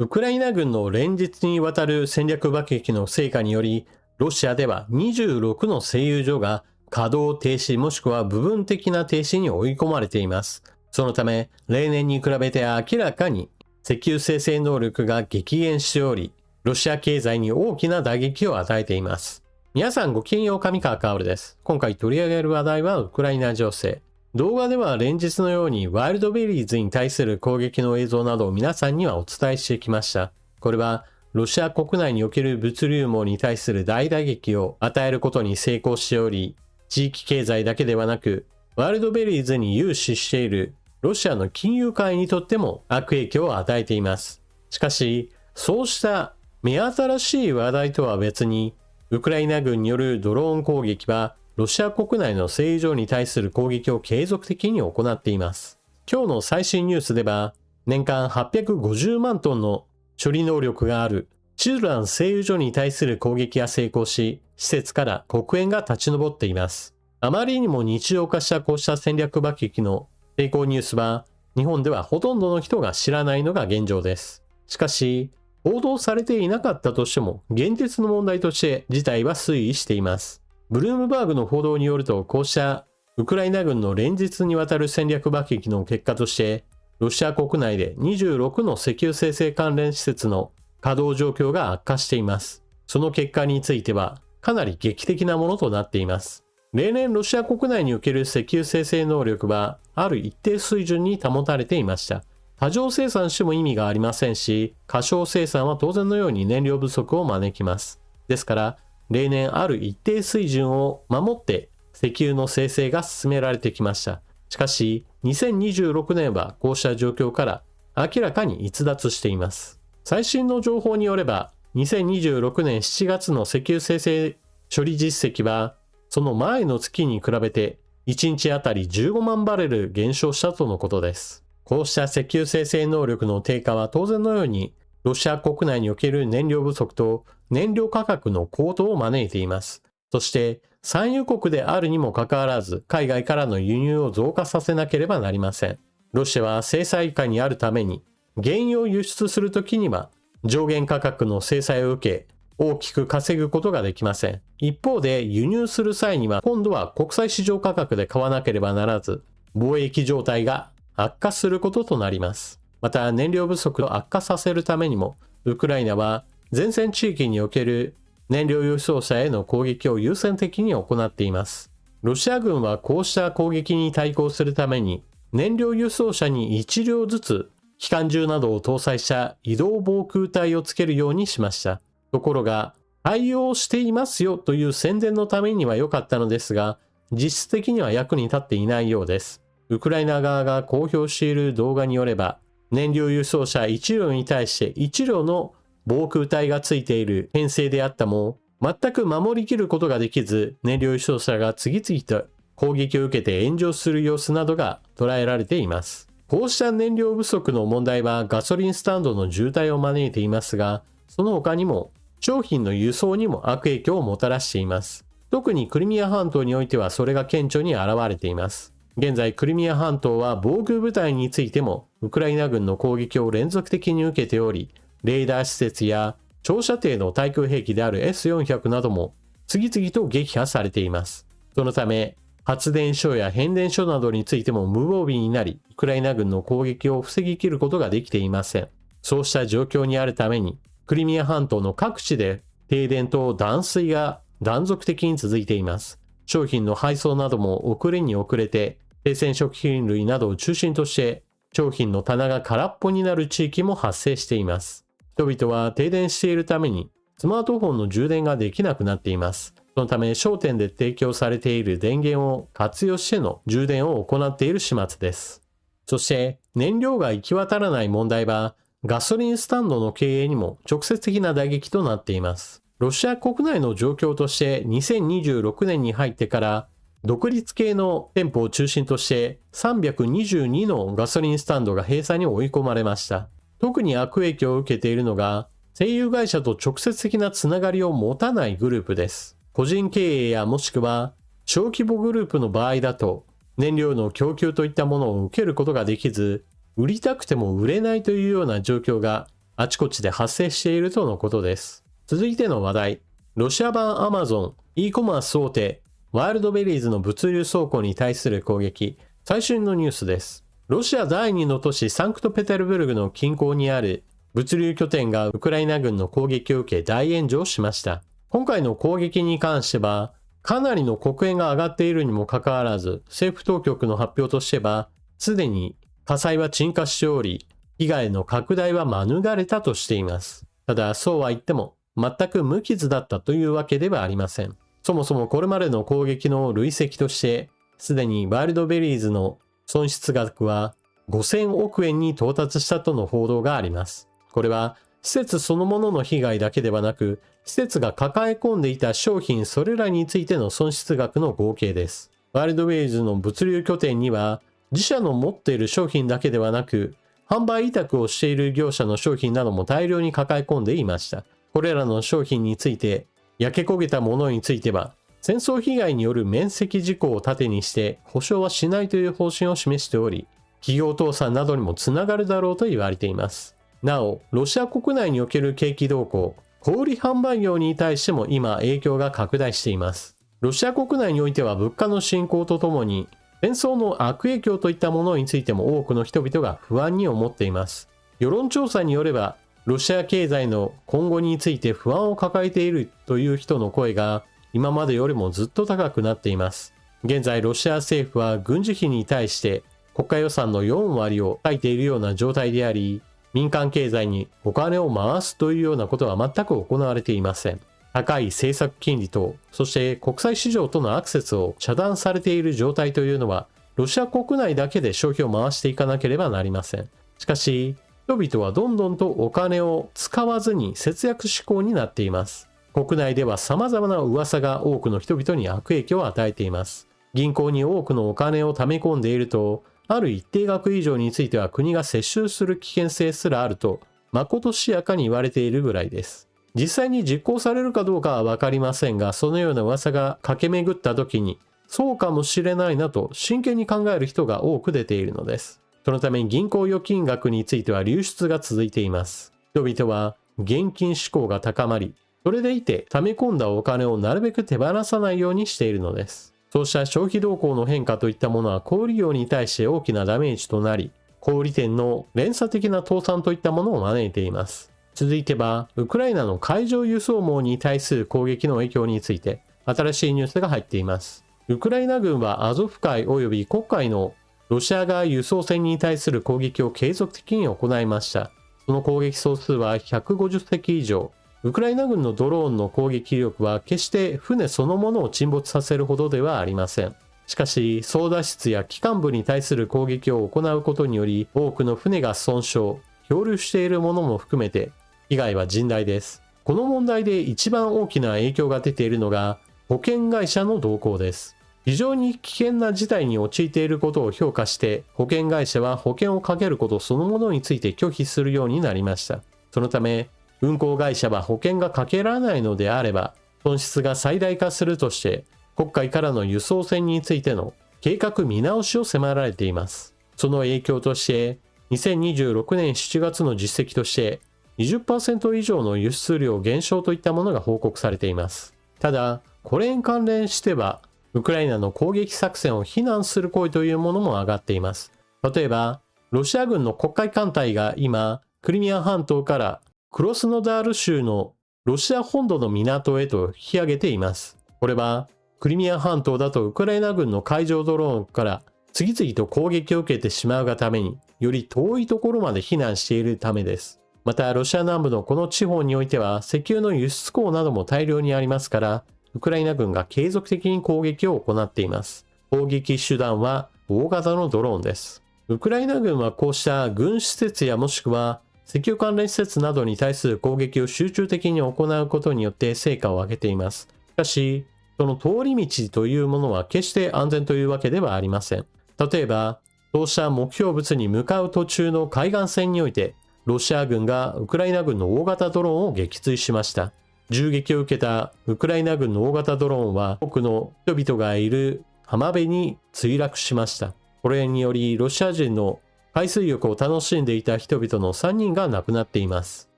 ウクライナ軍の連日にわたる戦略爆撃の成果により、ロシアでは26の製油所が稼働停止もしくは部分的な停止に追い込まれています。そのため、例年に比べて明らかに石油生成能力が激減しており、ロシア経済に大きな打撃を与えています。皆さんごきげんよう、上川薫です。今回取り上げる話題はウクライナ情勢。動画では連日のようにワイルドベリーズに対する攻撃の映像などを皆さんにはお伝えしてきました。これはロシア国内における物流網に対する大打撃を与えることに成功しており、地域経済だけではなく、ワイルドベリーズに融資しているロシアの金融界にとっても悪影響を与えています。しかし、そうした目新しい話題とは別に、ウクライナ軍によるドローン攻撃は、ロシア国内の製油所に対する攻撃を継続的に行っています。今日の最新ニュースでは、年間850万トンの処理能力があるチルラン製油所に対する攻撃が成功し、施設から黒煙が立ち上っています。あまりにも日常化したこうした戦略爆撃の成功ニュースは、日本ではほとんどの人が知らないのが現状です。しかし、報道されていなかったとしても、現実の問題として事態は推移しています。ブルームバーグの報道によると、こうしたウクライナ軍の連日にわたる戦略爆撃の結果として、ロシア国内で26の石油生成関連施設の稼働状況が悪化しています。その結果については、かなり劇的なものとなっています。例年ロシア国内における石油生成能力は、ある一定水準に保たれていました。過剰生産しても意味がありませんし、過小生産は当然のように燃料不足を招きます。ですから、例年ある一定水準を守って石油の生成が進められてきました。しかし、2026年はこうした状況から明らかに逸脱しています。最新の情報によれば、2026年7月の石油生成処理実績は、その前の月に比べて1日あたり15万バレル減少したとのことです。こうした石油生成能力の低下は当然のようにロシア国内における燃料不足と燃料価格の高騰を招いています。そして産油国であるにもかかわらず海外からの輸入を増加させなければなりません。ロシアは制裁下にあるために原油を輸出するときには上限価格の制裁を受け大きく稼ぐことができません。一方で輸入する際には今度は国際市場価格で買わなければならず貿易状態が悪化することとなります。また燃料不足を悪化させるためにもウクライナは前線地域における燃料輸送車への攻撃を優先的に行っています。ロシア軍はこうした攻撃に対抗するために燃料輸送車に1両ずつ機関銃などを搭載した移動防空隊をつけるようにしました。ところが対応していますよという宣伝のためには良かったのですが、実質的には役に立っていないようです。ウクライナ側が公表している動画によれば、燃料輸送車1両に対して1両の防空隊がついている編成であったも、全く守りきることができず、燃料輸送車が次々と攻撃を受けて炎上する様子などが捉えられています。こうした燃料不足の問題はガソリンスタンドの渋滞を招いていますが、その他にも商品の輸送にも悪影響をもたらしています。特にクリミア半島においてはそれが顕著に現れています。現在クリミア半島は防空部隊についてもウクライナ軍の攻撃を連続的に受けており、レーダー施設や長射程の対空兵器である S400 なども次々と撃破されています。そのため発電所や変電所などについても無防備になり、ウクライナ軍の攻撃を防ぎきることができていません。そうした状況にあるためにクリミア半島の各地で停電と断水が断続的に続いています。商品の配送なども遅れに遅れて、生鮮食品類などを中心として商品の棚が空っぽになる地域も発生しています。人々は停電しているためにスマートフォンの充電ができなくなっています。そのため商店で提供されている電源を活用しての充電を行っている始末です。そして燃料が行き渡らない問題はガソリンスタンドの経営にも直接的な打撃となっています。ロシア国内の状況として2026年に入ってから独立系の店舗を中心として322のガソリンスタンドが閉鎖に追い込まれました。特に悪影響を受けているのが製油会社と直接的なつながりを持たないグループです。個人経営やもしくは小規模グループの場合だと燃料の供給といったものを受けることができず、売りたくても売れないというような状況があちこちで発生しているとのことです。続いての話題。ロシア版 Amazon、e コマース大手、ワイルドベリーズの物流倉庫に対する攻撃。最新のニュースです。ロシア第2の都市サンクトペテルブルグの近郊にある物流拠点がウクライナ軍の攻撃を受け大炎上しました。今回の攻撃に関しては、かなりの黒煙が上がっているにもかかわらず、政府当局の発表としては、すでに火災は鎮火しており、被害の拡大は免れたとしています。ただ、そうは言っても、全く無傷だったというわけではありません。そもそもこれまでの攻撃の累積として、すでにワイルドベリーズの損失額は5000億円に到達したとの報道があります。これは施設そのものの被害だけではなく、施設が抱え込んでいた商品それらについての損失額の合計です。ワイルドベリーズの物流拠点には、自社の持っている商品だけではなく、販売委託をしている業者の商品なども大量に抱え込んでいました。これらの商品について、焼け焦げたものについては、戦争被害による免責事項を盾にして保証はしないという方針を示しており、企業倒産などにもつながるだろうと言われています。なお、ロシア国内における景気動向、小売販売業に対しても今影響が拡大しています。ロシア国内においては物価の進行とともに、戦争の悪影響といったものについても多くの人々が不安に思っています。世論調査によれば、ロシア経済の今後について不安を抱えているという人の声が今までよりもずっと高くなっています。現在ロシア政府は軍事費に対して国家予算の4割を割いているような状態であり、民間経済にお金を回すというようなことは全く行われていません。高い政策金利と、そして国際市場とのアクセスを遮断されている状態というのは、ロシア国内だけで消費を回していかなければなりません。しかし、人々はどんどんとお金を使わずに節約志向になっています。国内では様々な噂が多くの人々に悪影響を与えています。銀行に多くのお金を貯め込んでいると、ある一定額以上については国が接収する危険性すらあると、まことしやかに言われているぐらいです。実際に実行されるかどうかはわかりませんが、そのような噂が駆け巡った時に、そうかもしれないなと真剣に考える人が多く出ているのです。そのため銀行預金額については流出が続いています。人々は現金志向が高まり、それでいて溜め込んだお金をなるべく手放さないようにしているのです。そうした消費動向の変化といったものは小売業に対して大きなダメージとなり、小売店の連鎖的な倒産といったものを招いています。続いては、ウクライナの海上輸送網に対する攻撃の影響について、新しいニュースが入っています。ウクライナ軍はアゾフ海及び黒海のロシア側輸送船に対する攻撃を継続的に行いました。その攻撃総数は150隻以上。ウクライナ軍のドローンの攻撃力は決して船そのものを沈没させるほどではありません。しかし、操舵室や機関部に対する攻撃を行うことにより、多くの船が損傷、漂流しているものも含めて、被害は甚大です。この問題で一番大きな影響が出ているのが、保険会社の動向です。非常に危険な事態に陥っていることを評価して、保険会社は保険をかけることそのものについて拒否するようになりました。そのため、運航会社は保険がかけられないのであれば、損失が最大化するとして、黒海からの輸送船についての計画見直しを迫られています。その影響として、2026年7月の実績として、20% 以上の輸出量減少といったものが報告されています。ただ、これに関連しては、ウクライナの攻撃作戦を非難する声というものも上がっています。例えば、ロシア軍の黒海艦隊が今、クリミア半島からクロスノダール州のロシア本土の港へと引き上げています。これは、クリミア半島だとウクライナ軍の海上ドローンから次々と攻撃を受けてしまうがために、より遠いところまで避難しているためです。また、ロシア南部のこの地方においては、石油の輸出港なども大量にありますから、ウクライナ軍が継続的に攻撃を行っています。攻撃手段は大型のドローンです。ウクライナ軍はこうした軍施設やもしくは石油関連施設などに対する攻撃を集中的に行うことによって成果を上げています。しかし、その通り道というものは決して安全というわけではありません。例えば、そうした目標物に向かう途中の海岸線において、ロシア軍がウクライナ軍の大型ドローンを撃墜しました。銃撃を受けたウクライナ軍の大型ドローンは多くの人々がいる浜辺に墜落しました。これによりロシア人の海水浴を楽しんでいた人々の3人が亡くなっています。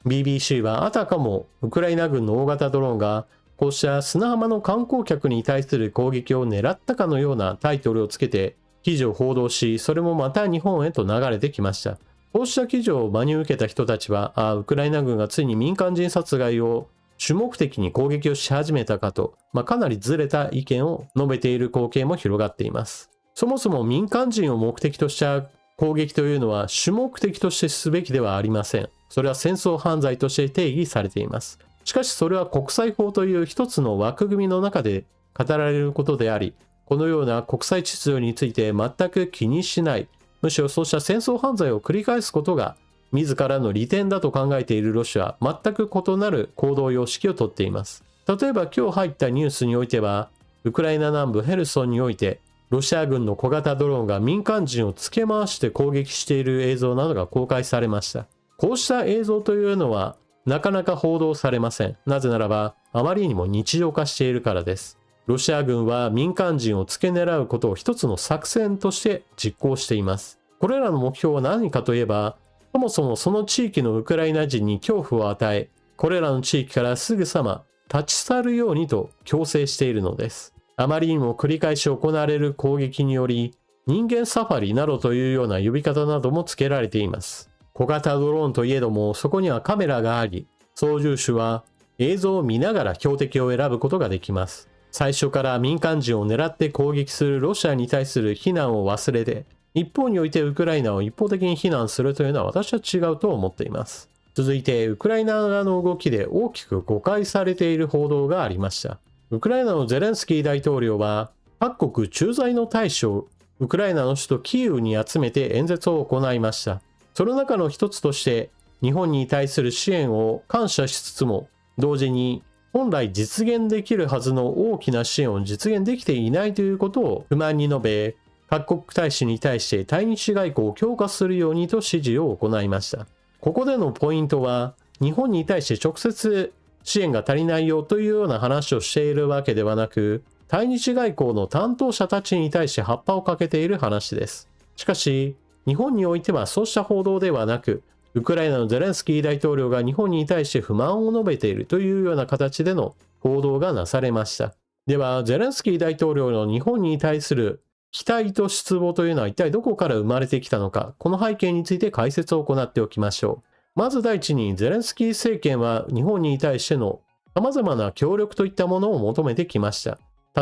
BBC はあたかもウクライナ軍の大型ドローンがこうした砂浜の観光客に対する攻撃を狙ったかのようなタイトルをつけて記事を報道し、それもまた日本へと流れてきました。こうした記事を真に受けた人たちは、ウクライナ軍がついに民間人殺害を主目的に攻撃をし始めたかと、かなりずれた意見を述べている光景も広がっています。そもそも民間人を目的とした攻撃というのは主目的としてすべきではありません。それは戦争犯罪として定義されています。しかしそれは国際法という一つの枠組みの中で語られることであり、このような国際秩序について全く気にしない、むしろそうした戦争犯罪を繰り返すことが自らの利点だと考えているロシアは全く異なる行動様式をとっています。例えば今日入ったニュースにおいては、ウクライナ南部ヘルソンにおいてロシア軍の小型ドローンが民間人をつけ回して攻撃している映像などが公開されました。こうした映像というのはなかなか報道されません。なぜならばあまりにも日常化しているからです。ロシア軍は民間人を付け狙うことを一つの作戦として実行しています。これらの目標は何かといえば、そもそもその地域のウクライナ人に恐怖を与え、これらの地域からすぐさま立ち去るようにと強制しているのです。あまりにも繰り返し行われる攻撃により、人間サファリなどというような呼び方なども付けられています。小型ドローンといえども、そこにはカメラがあり、操縦手は映像を見ながら標的を選ぶことができます。最初から民間人を狙って攻撃するロシアに対する非難を忘れて、一方においてウクライナを一方的に非難するというのは私は違うと思っています。続いて、ウクライナ側の動きで大きく誤解されている報道がありました。ウクライナのゼレンスキー大統領は、各国駐在の大使をウクライナの首都キーウに集めて演説を行いました。その中の一つとして、日本に対する支援を感謝しつつも、同時に本来実現できるはずの大きな支援を実現できていないということを不満に述べ、各国大使に対して対日外交を強化するようにと指示を行いました。ここでのポイントは、日本に対して直接支援が足りないよというような話をしているわけではなく、対日外交の担当者たちに対して葉っぱをかけている話です。しかし、日本においてはそうした報道ではなく、ウクライナのゼレンスキー大統領が日本に対して不満を述べているというような形での報道がなされました。では、ゼレンスキー大統領の日本に対する期待と失望というのは一体どこから生まれてきたのか、この背景について解説を行っておきましょう。まず第一に、ゼレンスキー政権は日本に対しての様々な協力といったものを求めてきました。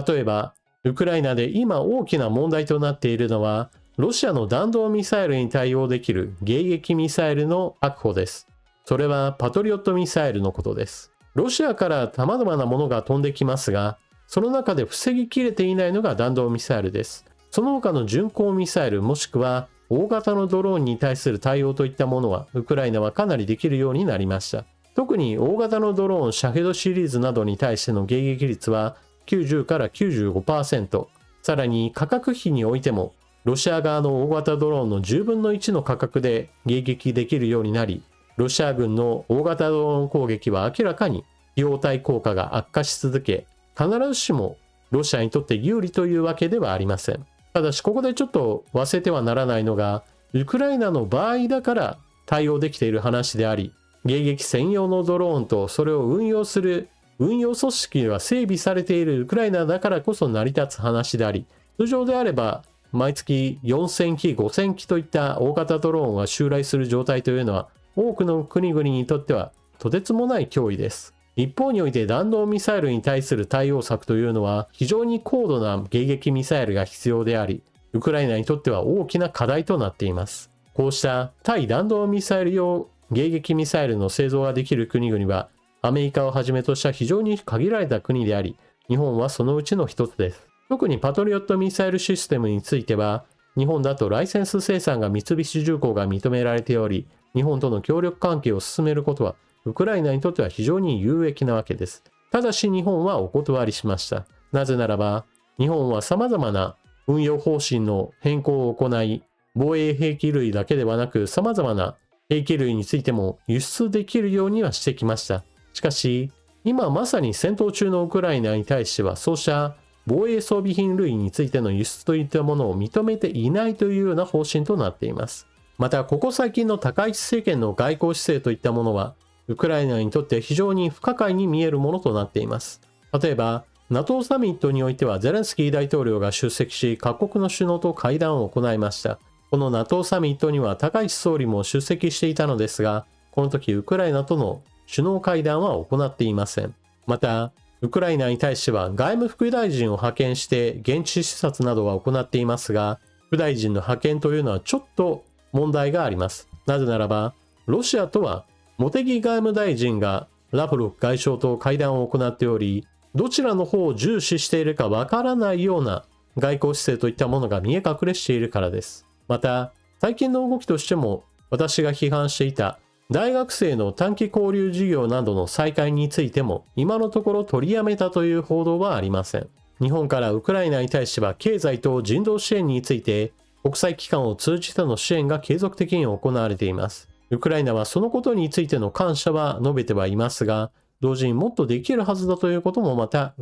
例えば、ウクライナで今大きな問題となっているのは、ロシアの弾道ミサイルに対応できる迎撃ミサイルの確保です。それはパトリオットミサイルのことです。ロシアから様々なものが飛んできますが、その中で防ぎきれていないのが弾道ミサイルです。その他の巡航ミサイルもしくは大型のドローンに対する対応といったものはウクライナはかなりできるようになりました。特に大型のドローンシャヘドシリーズなどに対しての迎撃率は90から95%、さらに価格比においてもロシア側の大型ドローンの10分の1の価格で迎撃できるようになり、ロシア軍の大型ドローン攻撃は明らかに費用対効果が悪化し続け、必ずしもロシアにとって有利というわけではありません。ただしここでちょっと忘れてはならないのが、ウクライナの場合だから対応できている話であり、迎撃専用のドローンとそれを運用する運用組織が整備されているウクライナだからこそ成り立つ話であり、通常であれば毎月4000機、5000機といった大型ドローンが襲来する状態というのは多くの国々にとってはとてつもない脅威です。一方において弾道ミサイルに対する対応策というのは非常に高度な迎撃ミサイルが必要であり、ウクライナにとっては大きな課題となっています。こうした対弾道ミサイル用迎撃ミサイルの製造ができる国々はアメリカをはじめとした非常に限られた国であり、日本はそのうちの一つです。特にパトリオットミサイルシステムについては、日本だとライセンス生産が三菱重工が認められており、日本との協力関係を進めることはウクライナにとっては非常に有益なわけです。ただし日本はお断りしました。なぜならば、日本は様々な運用方針の変更を行い、防衛兵器類だけではなく様々な兵器類についても輸出できるようにはしてきました。しかし、今まさに戦闘中のウクライナに対してはそうした防衛装備品類についての輸出といったものを認めていないというような方針となっています。また、ここ最近の高市政権の外交姿勢といったものは、ウクライナにとって非常に不可解に見えるものとなっています。例えば、NATO サミットにおいてはゼレンスキー大統領が出席し、各国の首脳と会談を行いました。この NATO サミットには高市総理も出席していたのですが、この時ウクライナとの首脳会談は行っていません。また、ウクライナに対しては外務副大臣を派遣して現地視察などは行っていますが、副大臣の派遣というのはちょっと問題があります。なぜならば、ロシアとは茂木外務大臣がラブロフ外相と会談を行っており、どちらの方を重視しているかわからないような外交姿勢といったものが見え隠れしているからです。また、最近の動きとしても私が批判していた大学生の短期交流授業などの再開についても今のところ取りやめたという報道はありません。日本からウクライナに対しては経済と人道支援について国際機関を通じての支援が継続的に行われています。ウクライナはそのことについての感謝は述べてはいますが、同時にもっとできるはずだということもまた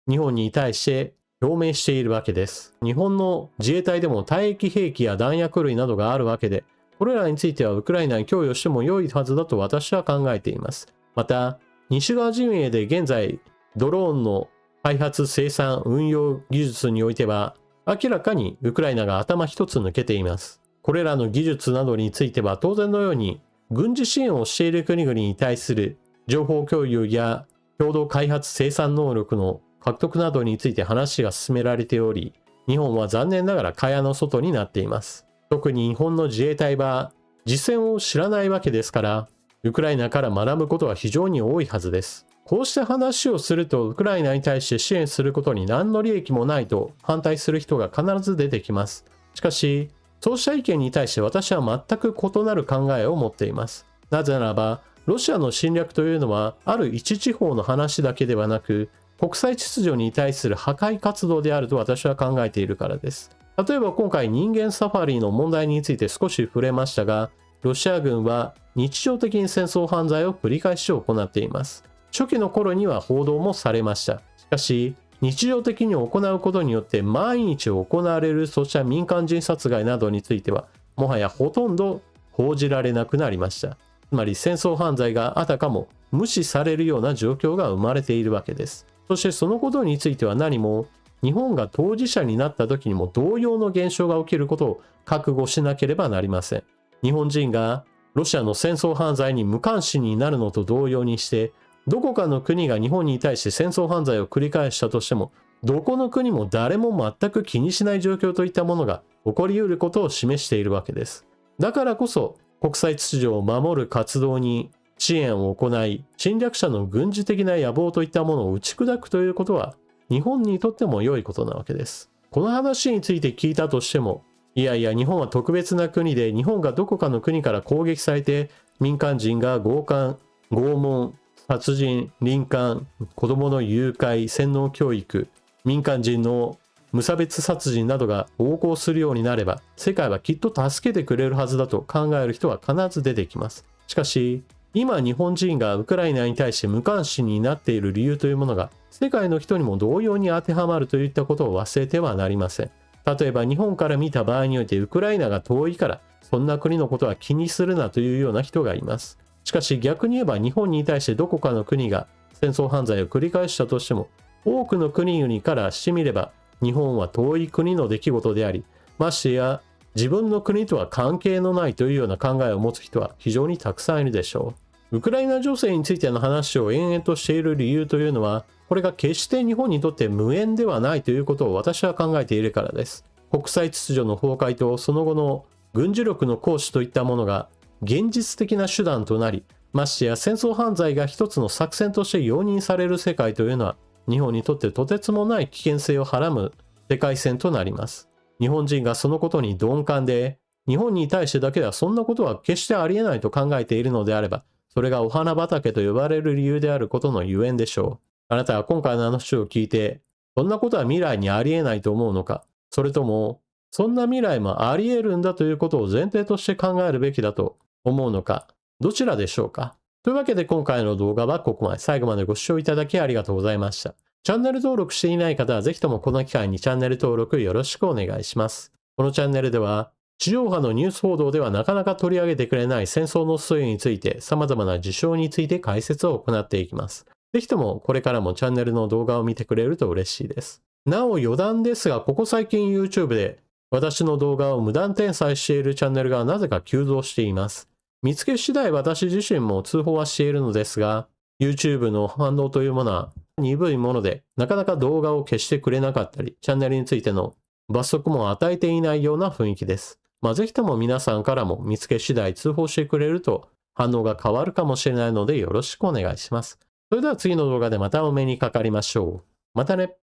日本に対して表明しているわけです。日本の自衛隊でも退役兵器や弾薬類などがあるわけで、これらについてはウクライナに供与しても良いはずだと私は考えています。また、西側陣営で現在、ドローンの開発、生産、運用技術においては、明らかにウクライナが頭一つ抜けています。これらの技術などについては当然のように、軍事支援をしている国々に対する情報共有や共同開発生産能力の獲得などについて話が進められており、日本は残念ながら蚊帳の外になっています。特に日本の自衛隊は実戦を知らないわけですから、ウクライナから学ぶことは非常に多いはずです。こうした話をすると、ウクライナに対して支援することに何の利益もないと反対する人が必ず出てきます。しかし、そうした意見に対して私は全く異なる考えを持っています。なぜならば、ロシアの侵略というのは、ある一地方の話だけではなく、国際秩序に対する破壊活動であると私は考えているからです。例えば今回人間サファリの問題について少し触れましたが、ロシア軍は日常的に戦争犯罪を繰り返し行っています。初期の頃には報道もされました。しかし、日常的に行うことによって毎日行われるそうした民間人殺害などについては、もはやほとんど報じられなくなりました。つまり戦争犯罪があたかも無視されるような状況が生まれているわけです。そしてそのことについては何も、日本が当事者になった時にも同様の現象が起きることを覚悟しなければなりません。日本人がロシアの戦争犯罪に無関心になるのと同様にして、どこかの国が日本に対して戦争犯罪を繰り返したとしても、どこの国も誰も全く気にしない状況といったものが起こり得ることを示しているわけです。だからこそ国際秩序を守る活動に支援を行い、侵略者の軍事的な野望といったものを打ち砕くということは、日本にとっても良いことなわけです。この話について聞いたとしても、いやいや日本は特別な国で、日本がどこかの国から攻撃されて民間人が強姦、拷問、殺人、臨姦、子供の誘拐、洗脳教育、民間人の無差別殺人などが横行するようになれば、世界はきっと助けてくれるはずだと考える人は必ず出てきます。しかし、今日本人がウクライナに対して無関心になっている理由というものが、世界の人にも同様に当てはまるといったことを忘れてはなりません。例えば日本から見た場合においてウクライナが遠いからそんな国のことは気にするなというような人がいます。しかし逆に言えば日本に対してどこかの国が戦争犯罪を繰り返したとしても、多くの国々からしてみれば日本は遠い国の出来事であり、ましてや自分の国とは関係のないというような考えを持つ人は非常にたくさんいるでしょう。ウクライナ情勢についての話を延々としている理由というのは、これが決して日本にとって無縁ではないということを私は考えているからです。国際秩序の崩壊とその後の軍事力の行使といったものが現実的な手段となり、ましてや戦争犯罪が一つの作戦として容認される世界というのは、日本にとってとてつもない危険性をはらむ世界線となります。日本人がそのことに鈍感で、日本に対してだけではそんなことは決してありえないと考えているのであれば、それがお花畑と呼ばれる理由であることのゆえんでしょう。あなたは今回の話を聞いて、そんなことは未来にありえないと思うのか、それとも、そんな未来もあり得るんだということを前提として考えるべきだと思うのか、どちらでしょうか。というわけで今回の動画はここまで。最後までご視聴いただきありがとうございました。チャンネル登録していない方はぜひともこの機会にチャンネル登録よろしくお願いします。このチャンネルでは地上波のニュース報道ではなかなか取り上げてくれない戦争の推移について様々な事象について解説を行っていきます。ぜひともこれからもチャンネルの動画を見てくれると嬉しいです。なお余談ですが、ここ最近 YouTube で私の動画を無断転載しているチャンネルがなぜか急増しています。見つけ次第私自身も通報はしているのですが、YouTube の反応というものは鈍いもので、なかなか動画を消してくれなかったり、チャンネルについての罰則も与えていないような雰囲気です。ぜひとも皆さんからも見つけ次第通報してくれると反応が変わるかもしれないのでよろしくお願いします。それでは次の動画でまたお目にかかりましょう。またね。